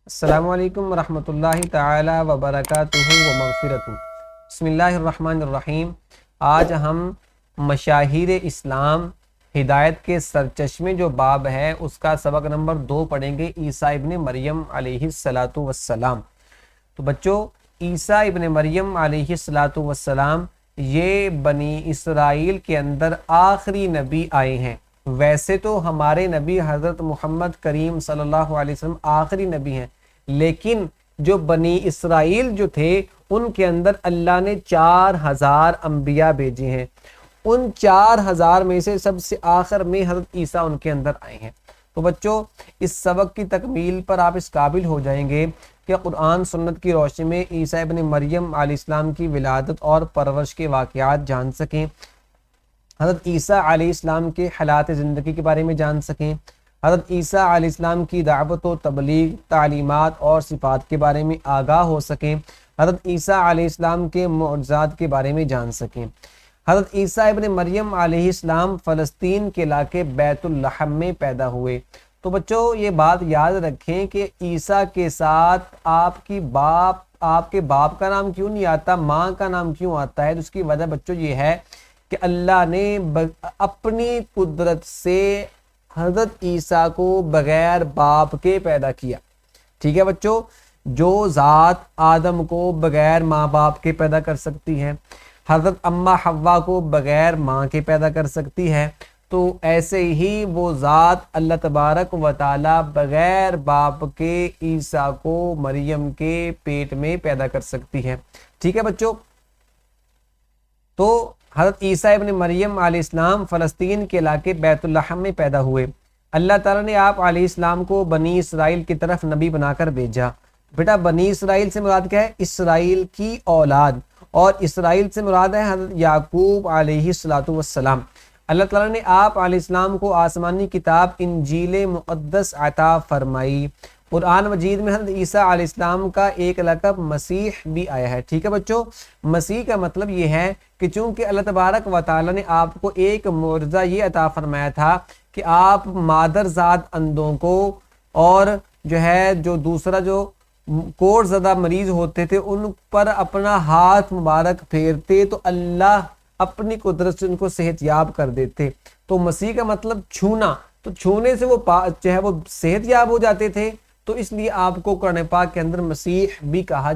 السلام علیکم ورحمۃ اللہ تعالی وبرکاتہ ومغفرتہ۔ بسم اللہ الرحمن الرحیم۔ آج ہم مشاہیر اسلام ہدایت کے سرچشمے جو باب ہے اس کا سبق نمبر 2 پڑھیں گے، عیسیٰ ابن مریم علیہ الصلاۃ والسلام۔ تو بچوں، عیسیٰ ابن مریم علیہ الصلاۃ والسلام یہ بنی اسرائیل کے اندر آخری نبی آئے ہیں۔ ویسے تو ہمارے نبی حضرت محمد کریم صلی اللہ علیہ وسلم آخری نبی ہیں، لیکن جو بنی اسرائیل جو تھے ان کے اندر اللہ نے 4000 انبیاء بھیجے ہیں۔ ان 4000 میں سے سب سے آخر میں حضرت عیسیٰ ان کے اندر آئے ہیں۔ تو بچوں، اس سبق کی تکمیل پر آپ اس قابل ہو جائیں گے کہ قرآن سنت کی روشنی میں عیسیٰ ابن مریم علیہ السلام کی ولادت اور پرورش کے واقعات جان سکیں، حضرت عیسیٰ علیہ السلام کے حالات زندگی کے بارے میں جان سکیں، حضرت عیسیٰ علیہ السلام کی دعوت و تبلیغ، تعلیمات اور صفات کے بارے میں آگاہ ہو سکیں، حضرت عیسیٰ علیہ السلام کے معجزات کے بارے میں جان سکیں۔ حضرت عیسیٰ ابن مریم علیہ السلام فلسطین کے علاقے بیت اللحم میں پیدا ہوئے۔ تو بچوں، یہ بات یاد رکھیں کہ عیسیٰ کے ساتھ آپ کے باپ کا نام کیوں نہیں آتا، ماں کا نام کیوں آتا ہے؟ تو اس کی وجہ بچوں یہ ہے کہ اللہ نے اپنی قدرت سے حضرت عیسیٰ کو بغیر باپ کے پیدا کیا۔ ٹھیک ہے بچوں، جو ذات آدم کو بغیر ماں باپ کے پیدا کر سکتی ہے، حضرت اماں حوا کو بغیر ماں کے پیدا کر سکتی ہے، تو ایسے ہی وہ ذات اللہ تبارک و تعالی بغیر باپ کے عیسیٰ کو مریم کے پیٹ میں پیدا کر سکتی ہے۔ ٹھیک ہے بچوں، تو حضرت عیسیٰ ابن مریم علیہ السلام فلسطین کے علاقے بیت اللحم میں پیدا ہوئے۔ اللہ تعالیٰ نے آپ علیہ السلام کو بنی اسرائیل کی طرف نبی بنا کر بھیجا۔ بیٹا، بنی اسرائیل سے مراد کیا ہے؟ اسرائیل کی اولاد، اور اسرائیل سے مراد ہے حضرت یعقوب علیہ السلام۔ اللہ تعالیٰ نے آپ علیہ السلام کو آسمانی کتاب انجیل مقدس عطا فرمائی۔ قرآن مجید میں حضرت عیسیٰ علیہ السلام کا ایک لقب مسیح بھی آیا ہے۔ ٹھیک ہے بچوں، مسیح کا مطلب یہ ہے کہ چونکہ اللہ تبارک و تعالیٰ نے آپ کو ایک معجزہ یہ عطا فرمایا تھا کہ آپ مادر ذات اندھوں کو اور جو دوسرا جو کوڑ زدہ مریض ہوتے تھے ان پر اپنا ہاتھ مبارک پھیرتے تو اللہ اپنی قدرت سے ان کو صحت یاب کر دیتے۔ تو مسیح کا مطلب چھونا، تو چھونے سے وہ صحت یاب ہو جاتے تھے، تو اس لیے آپ کو قرآن پاک کے اندر مسیح بھی کہا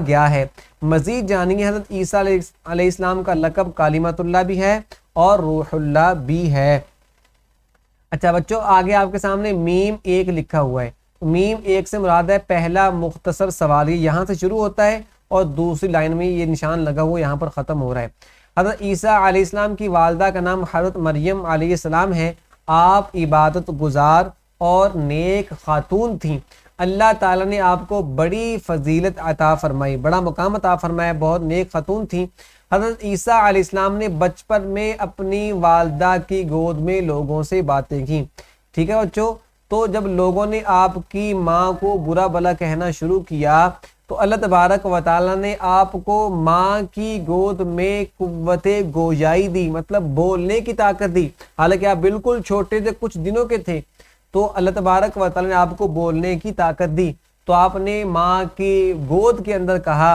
گیا ہے۔ مزید جانیں حضرت عیسیٰ علیہ السلام کا لقب کلمۃ اللہ بھی ہے اور روح اللہ بھی ہے۔ اچھا بچوں، آگے آپ کے سامنے میم 1 لکھا ہوا ہے۔ میم 1 سے مراد ہے پہلا مختصر سوال، یہاں سے شروع ہوتا ہے اور دوسری لائن میں یہ نشان لگا ہوا یہاں پر ختم ہو رہا ہے۔ حضرت عیسیٰ علیہ السلام کی والدہ کا نام حضرت مریم علیہ السلام ہے۔ آپ عبادت گزار اور نیک خاتون تھیں۔ اللہ تعالیٰ نے آپ کو بڑی فضیلت عطا فرمائی، بڑا مقام عطا فرمایا، بہت نیک خاتون تھیں۔ حضرت عیسیٰ علیہ السلام نے بچپن میں اپنی والدہ کی گود میں لوگوں سے باتیں کی۔ ٹھیک ہے بچوں، تو جب لوگوں نے آپ کی ماں کو برا بھلا کہنا شروع کیا تو اللہ تبارک و تعالیٰ نے آپ کو ماں کی گود میں قوت گویائی دی، مطلب بولنے کی طاقت دی۔ حالانکہ آپ بالکل چھوٹے تھے، کچھ دنوں کے تھے، تو اللہ تبارک و تعالیٰ نے آپ کو بولنے کی طاقت دی۔ تو آپ نے ماں کی گود کے اندر کہا،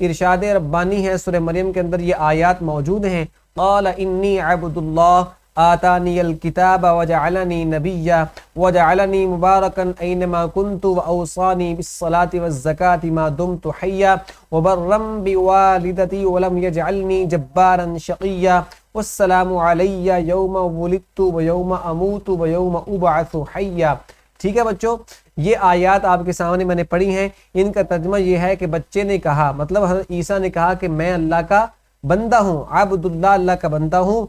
ارشاد ربانی ہے سورہ مریم کے اندر یہ آیات موجود ہیں، قال انی عبد اللہ آتانی الکتاب وجعلنی نبیا وجعلنی مبارکا اینما کنت واوصانی بالصلاة والزکاة ما دمت حیا وبرا بوالدتی ولم یجعلنی جبارا شقیا والسلام علی یوم ولدت ویوم اموت ویوم ابعث حیا۔ ٹھیک ہے بچوں، یہ آیات آپ کے سامنے میں نے پڑھی ہیں۔ ان کا ترجمہ یہ ہے کہ بچے نے کہا، مطلب حضرت عیسیٰ نے کہا کہ میں اللہ کا بندہ ہوں، عبد اللہ، اللہ کا بندہ ہوں۔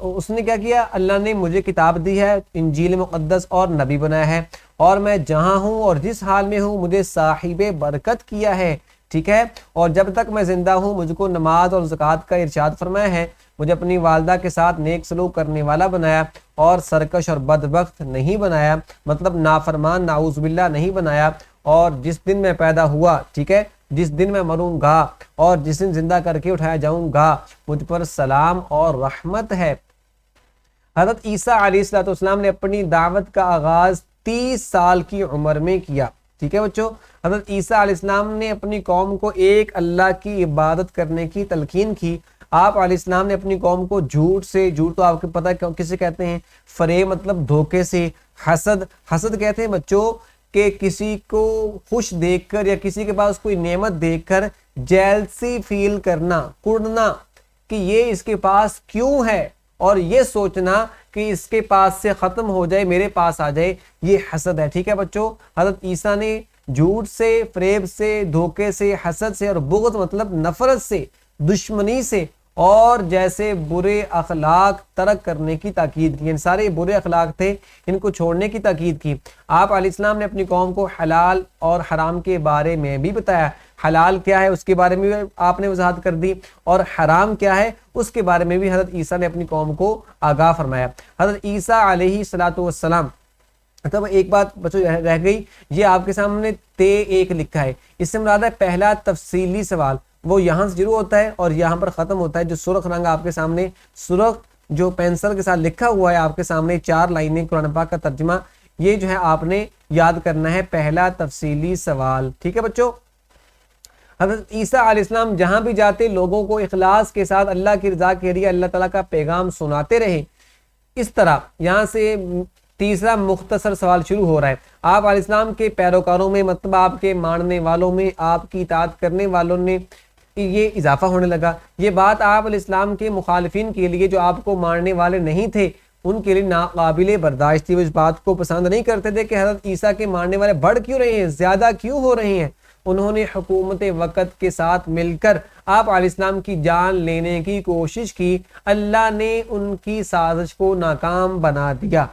اس نے کیا کیا؟ اللہ نے مجھے کتاب دی ہے، انجیل مقدس، اور نبی بنایا ہے، اور میں جہاں ہوں اور جس حال میں ہوں مجھے صاحب برکت کیا ہے۔ ٹھیک ہے، اور جب تک میں زندہ ہوں مجھ کو نماز اور زکوٰۃ کا ارشاد فرمایا ہے، مجھے اپنی والدہ کے ساتھ نیک سلوک کرنے والا بنایا اور سرکش اور بدبخت نہیں بنایا، مطلب نافرمان نعوذ باللہ نہیں بنایا۔ اور جس دن میں پیدا ہوا، ٹھیک ہے، جس دن میں مروں گا اور جس دن زندہ کر کے اٹھایا جاؤں گا، مجھ پر سلام اور رحمت ہے۔ حضرت عیسیٰ علیہ السلام نے اپنی دعوت کا آغاز 30 سال کی عمر میں کیا. ٹھیک ہے بچوں. حضرت عیسیٰ علیہ السلام نے اپنی قوم کو ایک اللہ کی عبادت کرنے کی تلقین کی. آپ علیہ السلام نے اپنی قوم کو جھوٹ سے، جھوٹ تو آپ کو پتہ ہے کسے کہتے ہیں، فریب مطلب دھوکے سے، حسد کہتے ہیں بچوں کہ کسی کو خوش دیکھ کر یا کسی کے پاس کوئی نعمت دیکھ کر جیلسی فیل کرنا، کڑنا کہ یہ اس کے پاس کیوں ہے، اور یہ سوچنا کہ اس کے پاس سے ختم ہو جائے میرے پاس آ جائے، یہ حسد ہے. ٹھیک ہے بچوں. حضرت عیسیٰ نے جھوٹ سے، فریب سے، دھوکے سے، حسد سے، اور بغض مطلب نفرت سے، دشمنی سے، اور جیسے برے اخلاق ترک کرنے کی تاکید کی. ان سارے برے اخلاق تھے، ان کو چھوڑنے کی تاکید کی. آپ علیہ السلام نے اپنی قوم کو حلال اور حرام کے بارے میں بھی بتایا. حلال کیا ہے اس کے بارے میں بھی آپ نے وضاحت کر دی، اور حرام کیا ہے اس کے بارے میں بھی حضرت عیسیٰ نے اپنی قوم کو آگاہ فرمایا. حضرت عیسیٰ علیہ السلام تب ایک بات بچوں رہ گئی، یہ آپ کے سامنے تے1 لکھا ہے. اس سے مراد ہے پہلا تفصیلی سوال، وہ یہاں سے شروع ہوتا ہے اور یہاں پر ختم ہوتا ہے. جو سرخ رنگ آپ کے سامنے، سرخ جو پینسل کے ساتھ لکھا ہوا ہے آپ کے سامنے 4 لائنیں قرآن پاک کا ترجمہ، یہ جو ہے آپ نے یاد کرنا ہے، پہلا تفصیلی سوال. ٹھیک ہے بچوں. حضرت عیسیٰ علیہ السلام جہاں بھی جاتے لوگوں کو اخلاص کے ساتھ اللہ کی رضا کے لیے اللہ تعالیٰ کا پیغام سناتے رہے. اس طرح یہاں سے تیسرا مختصر سوال شروع ہو رہا ہے. آپ علیہ السلام کے پیروکاروں میں، مطلب آپ کے ماننے والوں میں، آپ کی اطاعت کرنے والوں نے یہ اضافہ ہونے لگا. یہ بات آپ علیہ السلام کے مخالفین کے لیے، جو آپ کو ماننے والے نہیں تھے، ان کے لیے ناقابل برداشت تھی. وہ اس بات کو پسند نہیں کرتے تھے کہ حضرت عیسیٰ کے ماننے والے بڑھ کیوں رہے ہیں، زیادہ کیوں ہو رہے ہیں. انہوں نے حکومت وقت کے ساتھ مل کر آپ علیہ السلام کی جان لینے کی کوشش کی. اللہ نے ان کی سازش کو ناکام بنا دیا.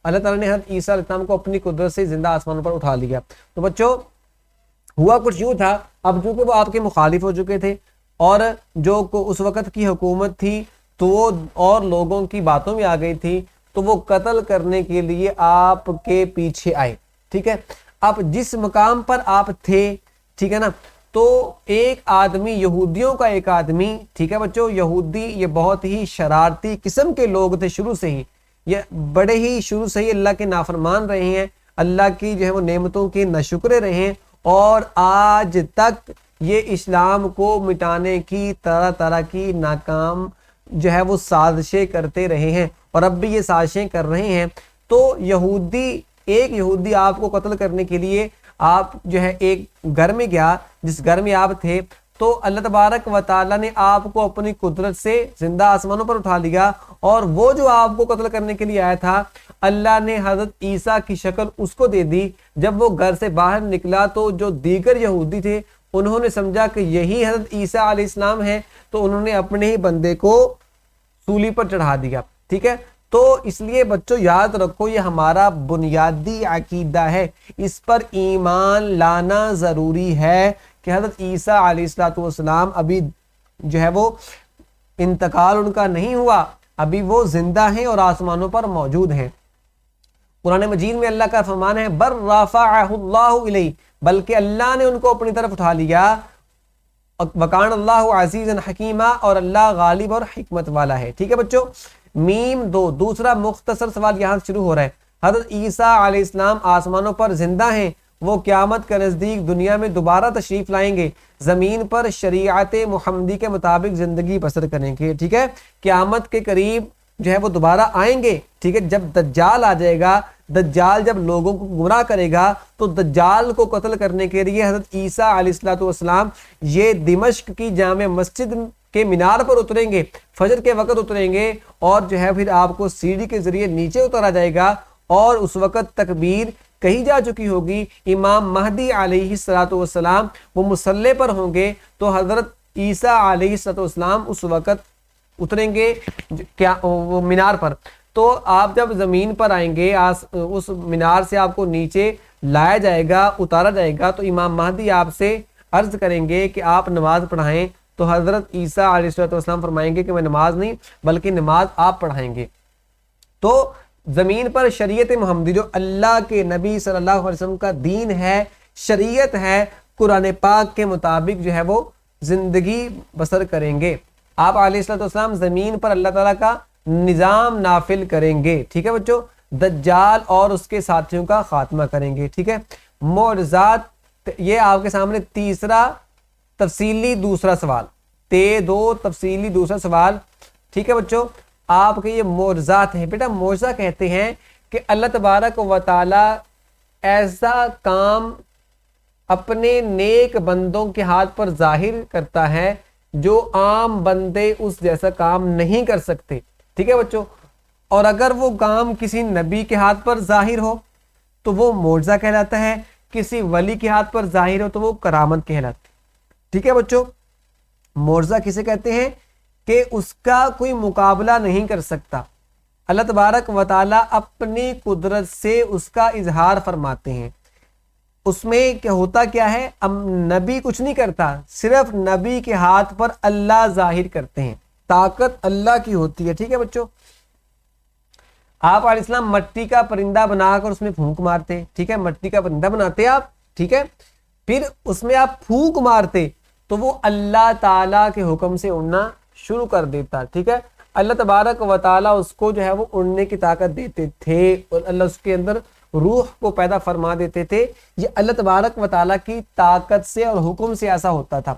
اللہ تعالیٰ نے حضرت عیسیٰ علیہ السلام کو اپنی قدرت سے زندہ آسمانوں پر اٹھا لیا. تو بچوں ہوا کچھ یوں تھا، اب چونکہ وہ آپ کے مخالف ہو چکے تھے، اور جو اس وقت کی حکومت تھی تو وہ اور لوگوں کی باتوں میں آ گئی تھی، تو وہ قتل کرنے کے لیے آپ کے پیچھے آئے. ٹھیک ہے. اب جس مقام پر آپ تھے، ٹھیک ہے نا، تو ایک آدمی، یہودیوں کا ایک آدمی، ٹھیک ہے بچوں، یہودی یہ بہت ہی شرارتی قسم کے لوگ تھے شروع سے ہی، یہ بڑے ہی شروع سے ہی اللہ کے نافرمان رہے ہیں، اللہ کی جو ہے وہ نعمتوں کے ناشکرے رہے ہیں، اور آج تک یہ اسلام کو مٹانے کی طرح طرح کی ناکام جو ہے وہ سازشیں کرتے رہے ہیں، اور اب بھی یہ سازشیں کر رہے ہیں. تو ایک یہودی آپ کو قتل کرنے کے لیے آپ جو ہے ایک گھر میں گیا، جس گھر میں آپ تھے، تو اللہ تبارک و تعالیٰ نے آپ کو اپنی قدرت سے زندہ آسمانوں پر اٹھا لیا، اور وہ جو آپ کو قتل کرنے کے لیے آیا تھا، اللہ نے حضرت عیسیٰ کی شکل اس کو دے دی. جب وہ گھر سے باہر نکلا تو جو دیگر یہودی تھے انہوں نے سمجھا کہ یہی حضرت عیسیٰ علیہ السلام ہے، تو انہوں نے اپنے ہی بندے کو سولی پر چڑھا دیا. ٹھیک ہے. تو اس لیے بچوں یاد رکھو، یہ ہمارا بنیادی عقیدہ ہے، اس پر ایمان لانا ضروری ہے کہ حضرت عیسیٰ علیہ السلام ابھی جو ہے وہ انتقال ان کا نہیں ہوا، ابھی وہ زندہ ہیں اور آسمانوں پر موجود ہیں. قرآن مجید میں اللہ کا فرمان ہے بر رفعہ اللہ الیہ، بلکہ اللہ نے ان کو اپنی طرف اٹھا لیا. وکان اللہ عزیزا حکیما، اور اللہ غالب اور حکمت والا ہے. ٹھیک ہے بچوں. میم 2 دوسرا مختصر سوال یہاں شروع ہو رہا ہے. حضرت عیسیٰ علیہ السلام آسمانوں پر زندہ ہیں، وہ قیامت کے نزدیک دنیا میں دوبارہ تشریف لائیں گے، زمین پر شریعت محمدی کے مطابق زندگی بسر کریں گے. ٹھیک ہے. قیامت کے قریب جو ہے وہ دوبارہ آئیں گے. ٹھیک ہے. جب دجال آ جائے گا، دجال جب لوگوں کو گمراہ کرے گا، تو دجال کو قتل کرنے کے لیے حضرت عیسیٰ علیہ السلام یہ دمشق کی جامع مسجد کے مینار پر اتریں گے، فجر کے وقت اتریں گے، اور جو ہے پھر آپ کو سیڑھی کے ذریعے نیچے اتارا جائے گا، اور اس وقت تکبیر کہی جا چکی ہوگی. امام مہدی علیہ السلام وہ مصلی پر ہوں گے، تو حضرت عیسیٰ علیہ السلام اس وقت اتریں گے کیا وہ مینار پر. تو آپ جب زمین پر آئیں گے، اس مینار سے آپ کو نیچے لایا جائے گا، اتارا جائے گا، تو امام مہدی آپ سے عرض کریں گے کہ آپ نماز پڑھائیں. تو حضرت عیسیٰ علیہ السلام فرمائیں گے کہ میں نماز نہیں بلکہ نماز آپ پڑھائیں گے. تو زمین پر شریعت محمدی جو اللہ کے نبی صلی اللہ علیہ وسلم کا دین ہے، شریعت ہے، قرآن پاک کے مطابق جو ہے وہ زندگی بسر کریں گے. آپ علیہ السلام زمین پر اللہ تعالیٰ کا نظام نافل کریں گے. ٹھیک ہے بچوں. دجال اور اس کے ساتھیوں کا خاتمہ کریں گے. ٹھیک ہے, معجزات, یہ آپ کے سامنے تیسرا تفصیلی دوسرا سوال, تفصیلی دوسرا سوال. ٹھیک ہے بچوں, آپ کے یہ معجزات ہیں. بیٹا معجزہ کہتے ہیں کہ اللہ تبارک و تعالی ایسا کام اپنے نیک بندوں کے ہاتھ پر ظاہر کرتا ہے جو عام بندے اس جیسا کام نہیں کر سکتے. ٹھیک ہے بچوں, اور اگر وہ کام کسی نبی کے ہاتھ پر ظاہر ہو تو وہ معجزہ کہلاتا ہے, کسی ولی کے ہاتھ پر ظاہر ہو تو وہ کرامت کہلاتا ہے. ٹھیک ہے بچوں, معجزہ کسے کہتے ہیں کہ اس کا کوئی مقابلہ نہیں کر سکتا. اللہ تبارک و تعالی اپنی قدرت سے اس کا اظہار فرماتے ہیں. اس میں کیا ہوتا کیا ہے, نبی کچھ نہیں کرتا, صرف نبی کے ہاتھ پر اللہ ظاہر کرتے ہیں, طاقت اللہ کی ہوتی ہے. ٹھیک ہے بچوں, آپ علیہ السلام مٹی کا پرندہ بنا کر اس میں پھونک مارتے. ٹھیک ہے, مٹی کا پرندہ بناتے آپ, ٹھیک ہے, پھر اس میں آپ پھونک مارتے تو وہ اللہ تعالیٰ کے حکم سے اڑنا شروع کر دیتا. ٹھیک ہے, اللہ تبارک و تعالیٰ اس کو جو ہے وہ اڑنے کی طاقت دیتے تھے, اور اللہ اس کے اندر روح کو پیدا فرما دیتے تھے. یہ اللہ تبارک و تعالیٰ کی طاقت سے اور حکم سے ایسا ہوتا تھا.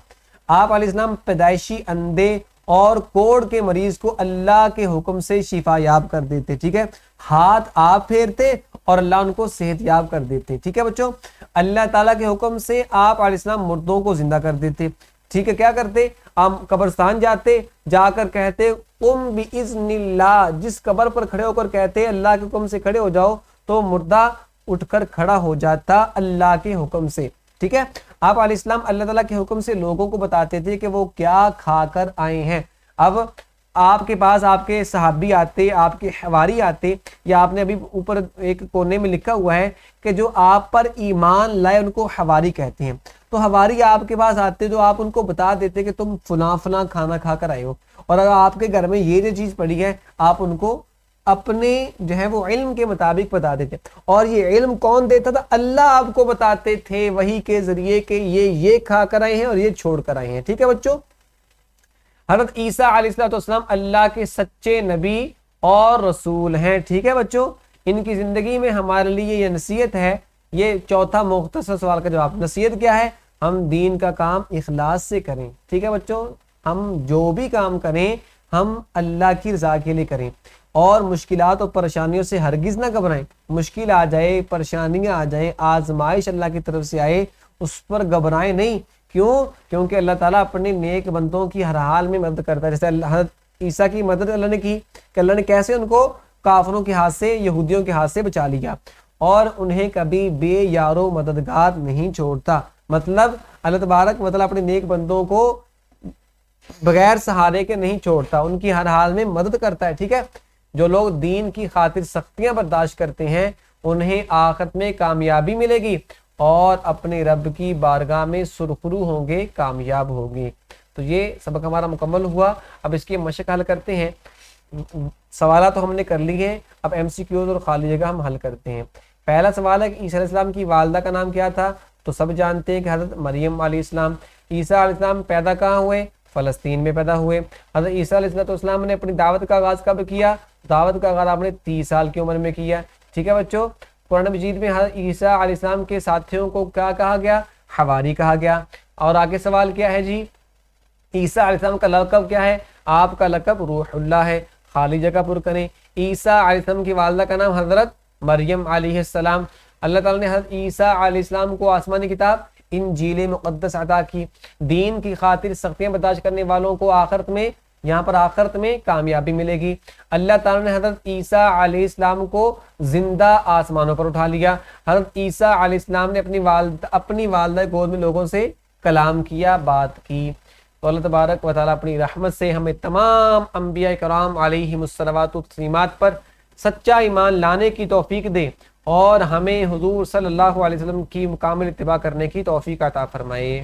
آپ علیہ السلام پیدائشی اندھے اور کوڑ کے مریض کو اللہ کے حکم سے شفا یاب کر دیتے. ٹھیک ہے, ہاتھ آپ پھیرتے اور اللہ ان کو صحت یاب کر دیتے. ٹھیک ہے بچوں, اللہ تعالیٰ کے حکم سے آپ علیہ السلام مردوں کو زندہ کر دیتے. ٹھیک ہے, کیا کرتے, ہم قبرستان جاتے, جا کر کہتے قم باذن اللہ, جس قبر پر کھڑے ہو کر کہتے اللہ کے حکم سے کھڑے ہو جاؤ تو مردہ اٹھ کر کھڑا ہو جاتا اللہ کے حکم سے. ٹھیک ہے, آپ علیہ السلام اللہ تعالیٰ کے حکم سے لوگوں کو بتاتے تھے کہ وہ کیا کھا کر آئے ہیں. اب آپ کے پاس آپ کے صحابی آتے, آپ کے حواری آتے, یا آپ نے ابھی اوپر ایک کونے میں لکھا ہوا ہے کہ جو آپ پر ایمان لائے ان کو حواری کہتے ہیں. تو حواری آپ کے پاس آتے تو آپ ان کو بتا دیتے کہ تم فلاں فلاں کھانا کھا کر آئے ہو, اور اگر آپ کے گھر میں یہ جو چیز پڑی ہے آپ ان کو اپنے جو ہے وہ علم کے مطابق بتا دیتے. اور یہ علم کون دیتا تھا, اللہ آپ کو بتاتے تھے وحی کے ذریعے کہ یہ کھا کر آئے ہیں اور یہ چھوڑ کر آئے ہیں. ٹھیک ہے بچوں, حضرت عیسیٰ علیہ السلام اللہ کے سچے نبی اور رسول ہیں. ٹھیک ہے بچوں, ان کی زندگی میں ہمارے لیے یہ نصیحت ہے. یہ چوتھا مختصر سوال کا جواب. نصیحت کیا ہے, ہم دین کا کام اخلاص سے کریں. ٹھیک ہے بچوں, ہم جو بھی کام کریں ہم اللہ کی رضا کے لیے کریں, اور مشکلات اور پریشانیوں سے ہرگز نہ گھبرائیں. مشکل آ جائے, پریشانیاں آ جائیں, آزمائش اللہ کی طرف سے آئے, اس پر گھبرائیں نہیں. کیوں, کیونکہ اللہ تعالیٰ اپنے نیک بندوں کی ہر حال میں مدد کرتا ہے. جیسے حضرت عیسیٰ کی مدد اللہ نے کی کہ اللہ نے کیسے ان کو کافروں کے ہاتھ سے, یہودیوں کے ہاتھ سے بچا لیا, اور انہیں کبھی بے یار و مددگار نہیں چھوڑتا. مطلب اللہ تبارک و تعالیٰ اپنے نیک بندوں کو بغیر سہارے کے نہیں چھوڑتا, ان کی ہر حال میں مدد کرتا ہے. ٹھیک ہے, جو لوگ دین کی خاطر سختیاں برداشت کرتے ہیں انہیں آخرت میں کامیابی ملے گی, اور اپنے رب کی بارگاہ میں سرخرو ہوں گے, کامیاب ہوں گے. تو یہ سبق ہمارا مکمل ہوا. اب اس کی مشق حل کرتے ہیں. سوالات تو ہم نے کر لی ہیں, اب ایم سی کیوز اور خالی جگہ ہم حل کرتے ہیں. پہلا سوال ہے کہ عیسیٰ علیہ السلام کی والدہ کا نام کیا تھا؟ تو سب جانتے ہیں کہ حضرت مریم علیہ السلام. عیسیٰ علیہ السلام پیدا کہاں ہوئے؟ فلسطین میں پیدا ہوئے. حضرت عیسیٰ علیہ السلام نے اپنی دعوت کا آغاز کب کیا؟ دعوت کا آغاز آپ نے 30 سال کی عمر میں کیا. ٹھیک ہے بچوں, قرآن مجید میں حضرت عیسیٰ علیہ السلام کے ساتھیوں کو کیا کہا گیا؟ حواری کہا گیا. اور آگے سوال کیا ہے جی, عیسیٰ علیہ السلام کا لقب کیا ہے؟ آپ کا لقب روح اللہ ہے. خالی جگہ پر کریں. عیسیٰ علیہ السلام کی والدہ کا نام حضرت مریم علیہ السلام. اللہ تعالیٰ نے حضرت عیسیٰ علیہ السلام کو آسمانی کتاب انجیل مقدس عطا کی. دین کی خاطر سختیاں برداشت کرنے والوں کو آخرت میں, یہاں پر آخرت میں کامیابی ملے گی. اللہ تعالیٰ نے حضرت عیسیٰ علیہ السلام کو زندہ آسمانوں پر اٹھا لیا. حضرت عیسیٰ علیہ السلام نے اپنی والدہ گود میں لوگوں سے کلام کیا, بات کی. تو اللہ تبارک و تعالیٰ اپنی رحمت سے ہمیں تمام انبیاء کرام علیہم الصلوات والتسلیمات پر سچا ایمان لانے کی توفیق دے, اور ہمیں حضور صلی اللہ علیہ وسلم کی مکمل اتباع کرنے کی توفیق عطا فرمائے.